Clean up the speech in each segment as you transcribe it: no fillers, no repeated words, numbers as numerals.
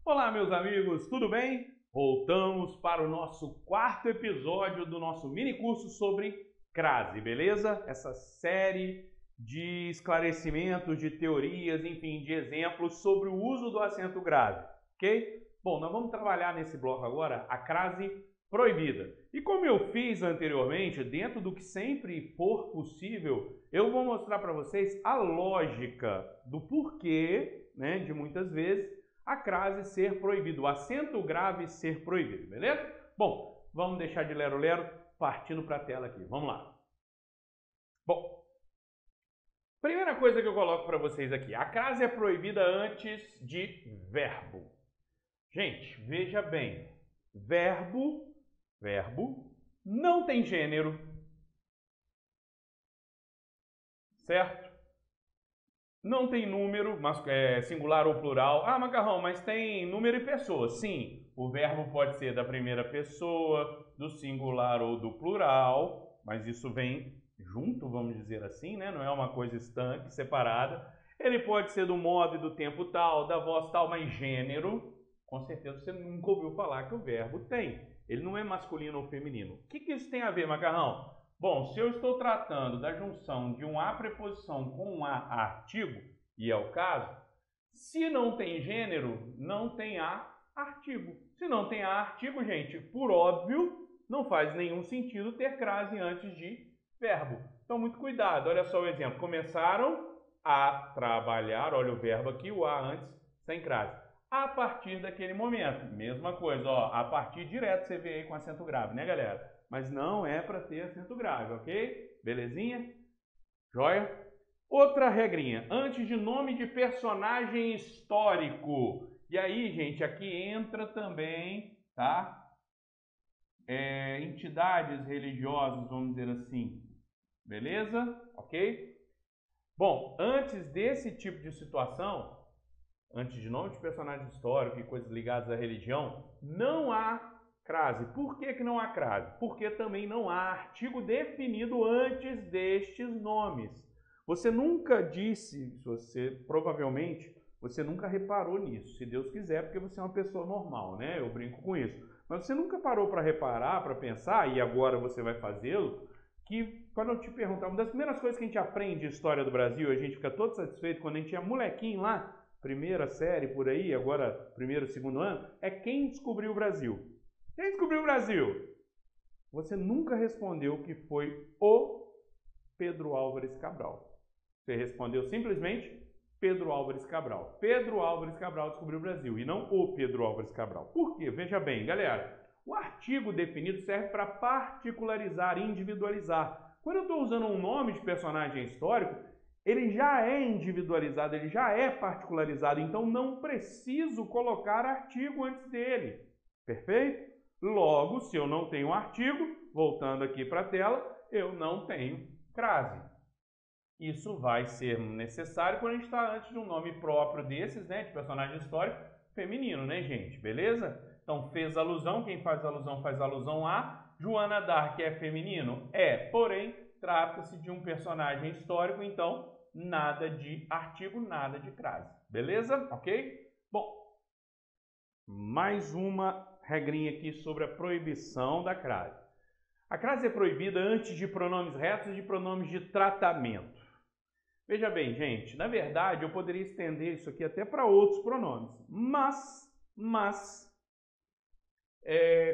Olá, meus amigos, tudo bem? Voltamos para o nosso quarto episódio do nosso mini curso sobre crase, beleza? Essa série de esclarecimentos, de teorias, enfim, de exemplos sobre o uso do acento grave, ok? Bom, nós vamos trabalhar nesse bloco agora a crase proibida. E como eu fiz anteriormente, dentro do que sempre for possível, eu vou mostrar para vocês a lógica do porquê, né, de muitas vezes a crase ser proibida, o acento grave ser proibido, beleza? Bom, vamos deixar de lero-lero, partindo para a tela aqui. Vamos lá. Bom, primeira coisa que eu coloco para vocês aqui, a crase é proibida antes de verbo. Gente, veja bem, verbo não tem gênero, certo? Não tem número, singular ou plural. Ah, Macarrão, mas tem número e pessoa. Sim, o verbo pode ser da primeira pessoa, do singular ou do plural, mas isso vem junto, vamos dizer assim, né? Não é uma coisa estanque, separada. Ele pode ser do modo e do tempo tal, da voz tal, mas gênero, com certeza você nunca ouviu falar que o verbo tem. Ele não é masculino ou feminino. O que isso tem a ver, Macarrão? Bom, se eu estou tratando da junção de um A preposição com um A artigo, e é o caso, se não tem gênero, não tem A artigo. Se não tem A artigo, gente, por óbvio, não faz nenhum sentido ter crase antes de verbo. Então, muito cuidado. Olha só o exemplo. Começaram a trabalhar, olha o verbo aqui, o A antes, sem crase. A partir daquele momento, mesma coisa, ó, a partir direto você vê aí com acento grave, né, galera? Mas não é para ter acento grave, ok? Belezinha? Joia? Outra regrinha, antes de nome de personagem histórico. E aí, gente, aqui entra também, tá? Entidades religiosas, vamos dizer assim. Beleza? Ok? Bom, antes desse tipo de situação, antes de nome de personagem histórico e coisas ligadas à religião, não há crase. Por que não há crase? Porque também não há artigo definido antes destes nomes. Você nunca disse, provavelmente, você nunca reparou nisso, se Deus quiser, porque você é uma pessoa normal, né? Eu brinco com isso. Mas você nunca parou para reparar, para pensar, e agora você vai fazê-lo, que quando eu te perguntar, uma das primeiras coisas que a gente aprende de história do Brasil, a gente fica todo satisfeito quando a gente é molequinho lá, primeira série por aí, agora primeiro, segundo ano, é quem descobriu o Brasil. Quem descobriu o Brasil? Você nunca respondeu que foi o Pedro Álvares Cabral. Você respondeu simplesmente Pedro Álvares Cabral. Pedro Álvares Cabral descobriu o Brasil e não o Pedro Álvares Cabral. Por quê? Veja bem, galera, o artigo definido serve para particularizar, individualizar. Quando eu estou usando um nome de personagem histórico, ele já é individualizado, ele já é particularizado, então não preciso colocar artigo antes dele. Perfeito? Logo, se eu não tenho artigo, voltando aqui para a tela, eu não tenho crase. Isso vai ser necessário quando a gente está antes de um nome próprio desses, né, de personagem histórico, feminino, né, gente? Beleza? Então, fez alusão, quem faz alusão a. Joana d'Arc é feminino? É, porém, trata-se de um personagem histórico, então, nada de artigo, nada de crase. Beleza? Ok? Bom, mais uma regrinha aqui sobre a proibição da crase. A crase é proibida antes de pronomes retos e de pronomes de tratamento. Veja bem, gente, na verdade eu poderia estender isso aqui até para outros pronomes,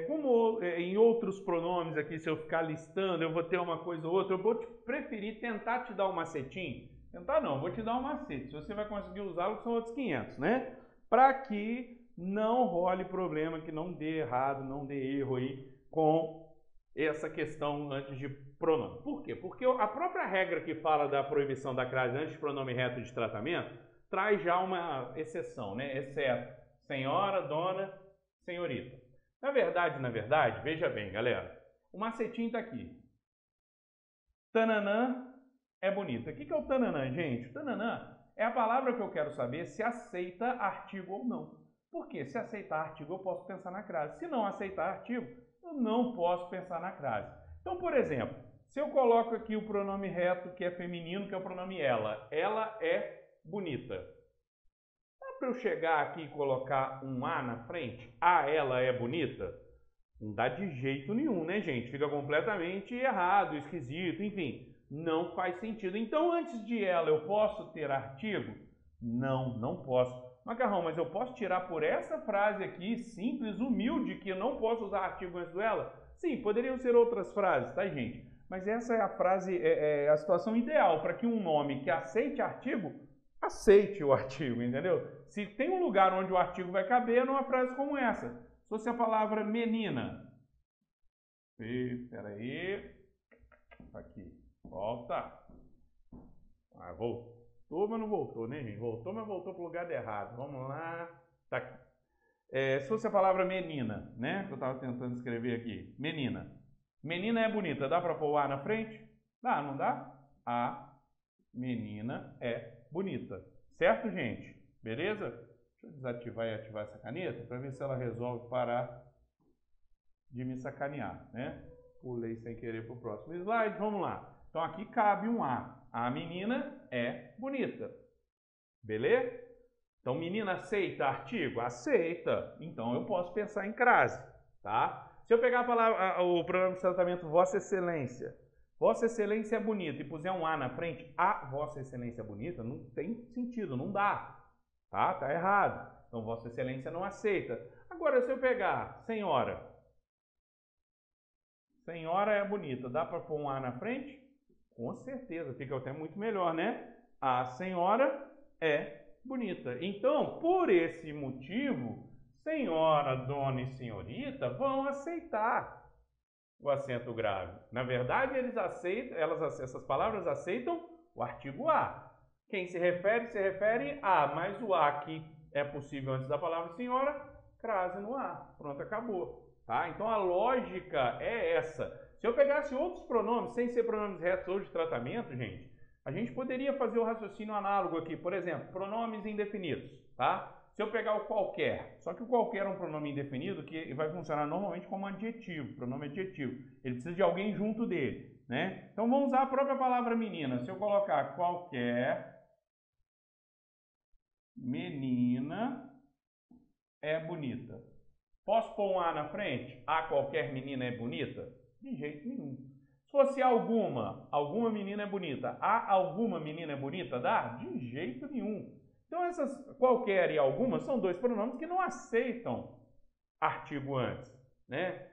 como em outros pronomes aqui, se eu ficar listando, eu vou ter uma coisa ou outra, eu vou preferir tentar te dar um macetinho. Tentar não, vou te dar um macete. Se você vai conseguir usá-lo, são outros 500, né? Para que não role problema, que não dê errado, não dê erro aí com essa questão antes de pronome. Por quê? Porque a própria regra que fala da proibição da crase antes de pronome reto de tratamento traz já uma exceção, né? Exceto senhora, dona, senhorita. Na verdade, veja bem, galera, o macetinho está aqui. Tananã é bonita. O que é o tananã, gente? O tananã é a palavra que eu quero saber se aceita artigo ou não. Por quê? Se aceitar artigo, eu posso pensar na crase. Se não aceitar artigo, eu não posso pensar na crase. Então, por exemplo, se eu coloco aqui o pronome reto, que é feminino, que é o pronome ela é bonita. para eu chegar aqui e colocar um A na frente? A, ela é bonita? Não dá de jeito nenhum, né, gente? Fica completamente errado, esquisito, enfim. Não faz sentido. Então, antes de ela, eu posso ter artigo? Não, não posso. Macarrão, mas eu posso tirar por essa frase aqui, simples, humilde, que eu não posso usar artigo antes dela? Sim, poderiam ser outras frases, tá, gente? Mas essa é a frase, a situação ideal para que um nome que aceite artigo, aceite o artigo, entendeu? Se tem um lugar onde o artigo vai caber, numa frase como essa. Se fosse a palavra menina. Espera aí. Aqui. Volta. Ah, voltou, mas não voltou, né, gente? Voltou, mas voltou para o lugar errado. Vamos lá. Tá aqui. Se fosse a palavra menina, né? Que eu estava tentando escrever aqui. Menina. Menina é bonita. Dá para pôr o A na frente? Dá, não dá? A menina é bonita. Certo, gente? Beleza? Deixa eu desativar e ativar essa caneta para ver se ela resolve parar de me sacanear, né? Pulei sem querer para o próximo slide. Vamos lá. Então aqui cabe um A. A menina é bonita. Beleza? Então, menina aceita artigo? Aceita. Então, eu posso pensar em crase, tá? Se eu pegar a palavra, o pronome de tratamento Vossa Excelência, Vossa Excelência é bonita, e puser um A na frente, a Vossa Excelência é bonita, não tem sentido, não dá, tá? Tá errado. Então, Vossa Excelência não aceita. Agora, se eu pegar senhora, senhora é bonita, dá para pôr um A na frente? Com certeza, fica até muito melhor, né? A senhora é bonita. Então, por esse motivo, senhora, dona e senhorita vão aceitar o acento grave. Na verdade, essas palavras aceitam o artigo A. Quem se refere a, mas o A que é possível antes da palavra senhora, crase no A. Pronto, acabou. Tá? Então, a lógica é essa. Se eu pegasse outros pronomes, sem ser pronomes retos ou de tratamento, gente, a gente poderia fazer o raciocínio análogo aqui. Por exemplo, pronomes indefinidos, tá? Se eu pegar o qualquer, só que o qualquer é um pronome indefinido que vai funcionar normalmente como adjetivo, pronome adjetivo. Ele precisa de alguém junto dele, né? Então vamos usar a própria palavra menina. Se eu colocar qualquer menina é bonita. Posso pôr um A na frente? A qualquer menina é bonita? De jeito nenhum. Se fosse alguma menina é bonita. A alguma menina é bonita? Dá? De jeito nenhum. Então essas qualquer e alguma são dois pronomes que não aceitam artigo antes, né?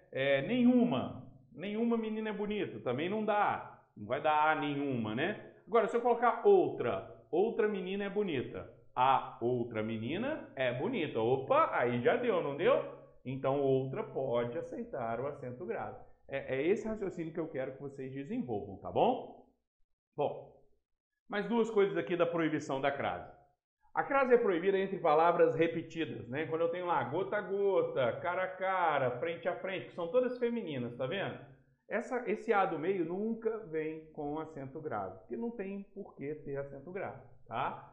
Nenhuma menina é bonita, também não dá. Não vai dar a nenhuma, né? Agora, se eu colocar outra menina é bonita. A outra menina é bonita. Opa, aí já deu, não deu? Então, outra pode aceitar o acento grave. É esse raciocínio que eu quero que vocês desenvolvam, tá bom? Bom, mais duas coisas aqui da proibição da crase. A crase é proibida entre palavras repetidas, né? Quando eu tenho lá gota a gota, cara a cara, frente a frente, que são todas femininas, tá vendo? Esse A do meio nunca vem com acento grave, porque não tem por que ter acento grave, tá?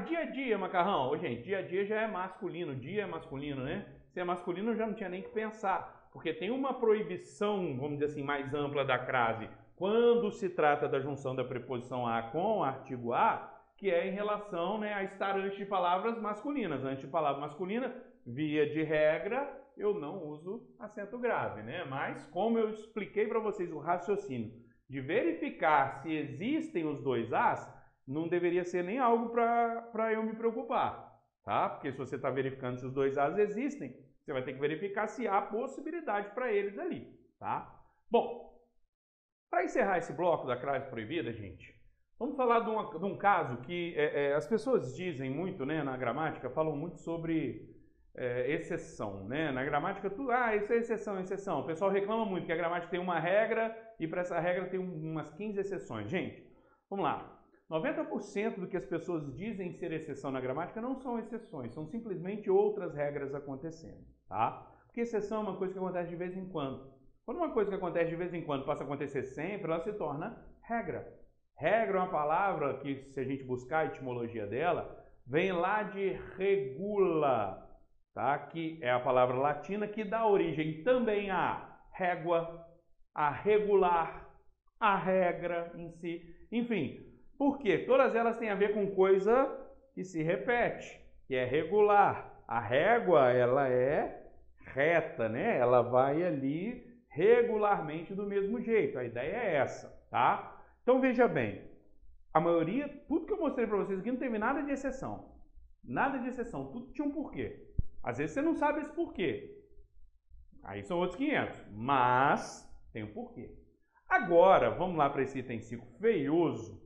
Dia a dia, macarrão. Ô, gente, dia a dia já é masculino, dia é masculino, né? Se é masculino, eu já não tinha nem que pensar, porque tem uma proibição, vamos dizer assim, mais ampla da crase, quando se trata da junção da preposição a com o artigo a, que é em relação, né, a estar antes de palavras masculinas. Antes de palavra masculina, via de regra, eu não uso acento grave, né? Mas, como eu expliquei para vocês o raciocínio de verificar se existem os dois As, não deveria ser nem algo para eu me preocupar, tá? Porque se você está verificando se os dois As existem, você vai ter que verificar se há possibilidade para eles ali, tá? Bom, para encerrar esse bloco da crase proibida, gente, vamos falar de um caso que as pessoas dizem muito, né, na gramática, falam muito sobre exceção, né? Na gramática, isso é exceção, exceção. O pessoal reclama muito que a gramática tem uma regra e para essa regra tem umas 15 exceções. Gente, vamos lá. 90% do que as pessoas dizem ser exceção na gramática não são exceções, são simplesmente outras regras acontecendo, tá? Porque exceção é uma coisa que acontece de vez em quando. Quando uma coisa que acontece de vez em quando passa a acontecer sempre, ela se torna regra. Regra é uma palavra que, se a gente buscar a etimologia dela, vem lá de regula, tá? Que é a palavra latina que dá origem também à régua, a regular, a regra em si, enfim. Por quê? Todas elas têm a ver com coisa que se repete, que é regular. A régua, ela é reta, né? Ela vai ali regularmente do mesmo jeito. A ideia é essa, tá? Então veja bem, a maioria, tudo que eu mostrei para vocês aqui não teve nada de exceção. Nada de exceção, tudo tinha um porquê. Às vezes você não sabe esse porquê. Aí são outros 500, mas tem um porquê. Agora, vamos lá para esse item 5 feioso.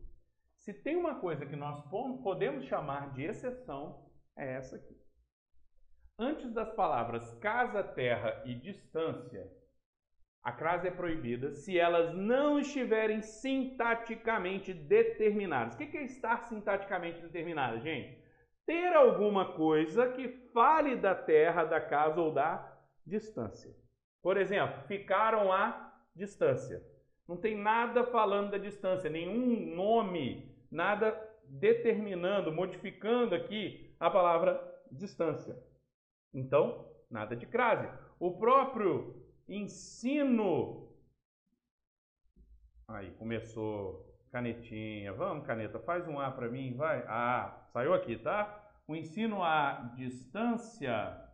Se tem uma coisa que nós podemos chamar de exceção, é essa aqui. Antes das palavras casa, terra e distância, a crase é proibida se elas não estiverem sintaticamente determinadas. O que é estar sintaticamente determinada, gente? Ter alguma coisa que fale da terra, da casa ou da distância. Por exemplo, ficaram à distância. Não tem nada falando da distância, nenhum nome, nada determinando, modificando aqui a palavra distância. Então, nada de crase. O próprio ensino... Aí, começou canetinha. Vamos, caneta, faz um A para mim, vai. Ah, saiu aqui, tá? O ensino à distância...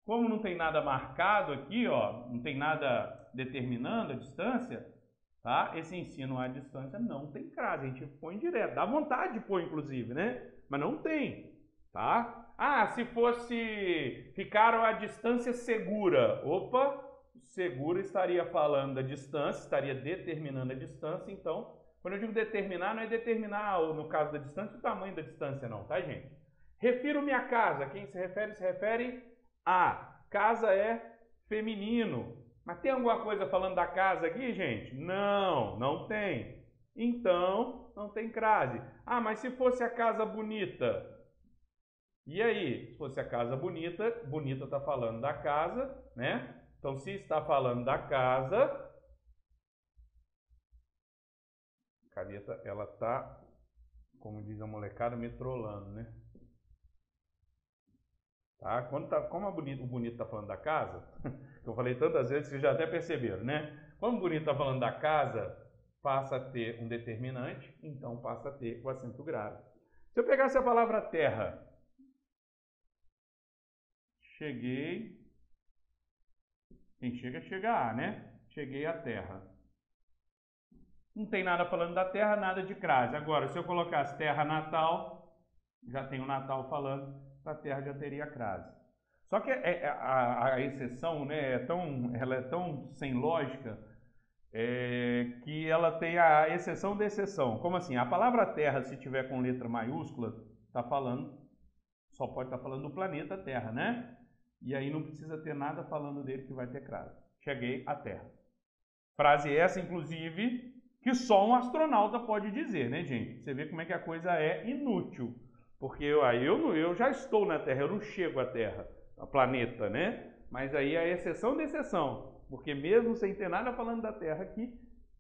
Como não tem nada marcado aqui, ó, não tem nada determinando a distância, tá? Esse ensino à distância não tem crase, a gente põe direto. Dá vontade de pôr, inclusive, né? Mas não tem, tá? Ah, se fosse ficaram à distância segura. Opa, segura estaria falando da distância, estaria determinando a distância. Então, quando eu digo determinar, não é determinar, no caso da distância, o tamanho da distância não, tá, gente? Refiro-me à casa. Quem se refere a casa é feminino. Mas tem alguma coisa falando da casa aqui, gente? Não, não tem. Então, não tem crase. Ah, mas se fosse a casa bonita? E aí? Se fosse a casa bonita, bonita está falando da casa, né? Então, se está falando da casa, a caneta, ela está, como diz a molecada, me trolando, né? Tá? Como o bonito está falando da casa, que eu falei tantas vezes que vocês já até perceberam, né? Como o bonito está falando da casa, passa a ter um determinante, então passa a ter o acento grave. Se eu pegasse a palavra terra, cheguei, quem chega, chega a, né? Cheguei à terra. Não tem nada falando da terra, nada de crase. Agora, se eu colocasse terra natal, já tem o Natal falando, a terra já teria crase. Só que a exceção, né, ela é tão sem lógica que ela tem a exceção da exceção. Como assim? A palavra terra, se tiver com letra maiúscula, só pode estar falando do planeta Terra, né? E aí não precisa ter nada falando dele que vai ter crase. Cheguei à Terra. Frase essa, inclusive, que só um astronauta pode dizer, né, gente? Você vê como é que a coisa é inútil. Porque eu já estou na Terra, eu não chego à Terra, ao planeta, né? Mas aí é a exceção da exceção, porque mesmo sem ter nada falando da Terra aqui,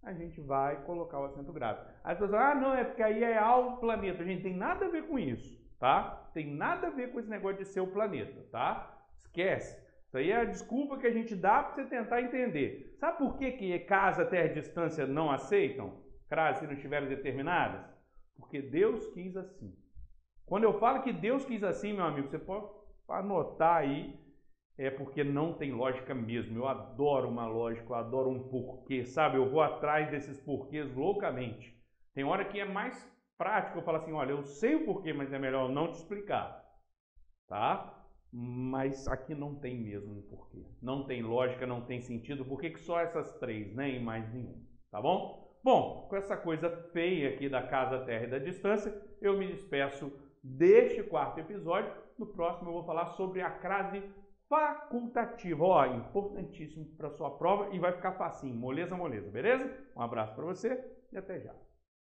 a gente vai colocar o acento grave. Aí as pessoas falam, não, é porque aí é ao planeta. A gente tem nada a ver com isso, tá? Tem nada a ver com esse negócio de ser o planeta, tá? Esquece. Isso aí é a desculpa que a gente dá para você tentar entender. Sabe por que casa, terra e distância não aceitam crase se não estiverem determinadas? Porque Deus quis assim. Quando eu falo que Deus quis assim, meu amigo, você pode anotar aí, é porque não tem lógica mesmo. Eu adoro uma lógica, eu adoro um porquê, sabe? Eu vou atrás desses porquês loucamente. Tem hora que é mais prático, eu falo assim, olha, eu sei o porquê, mas é melhor não te explicar, tá? Mas aqui não tem mesmo um porquê. Não tem lógica, não tem sentido. Por que só essas três, né? E mais nenhum, tá bom? Bom, com essa coisa feia aqui da casa, terra e da distância, eu me despeço deste quarto episódio. No próximo eu vou falar sobre a crase facultativa. Ó, importantíssimo para sua prova e vai ficar facinho, moleza, moleza, beleza? Um abraço para você e até já.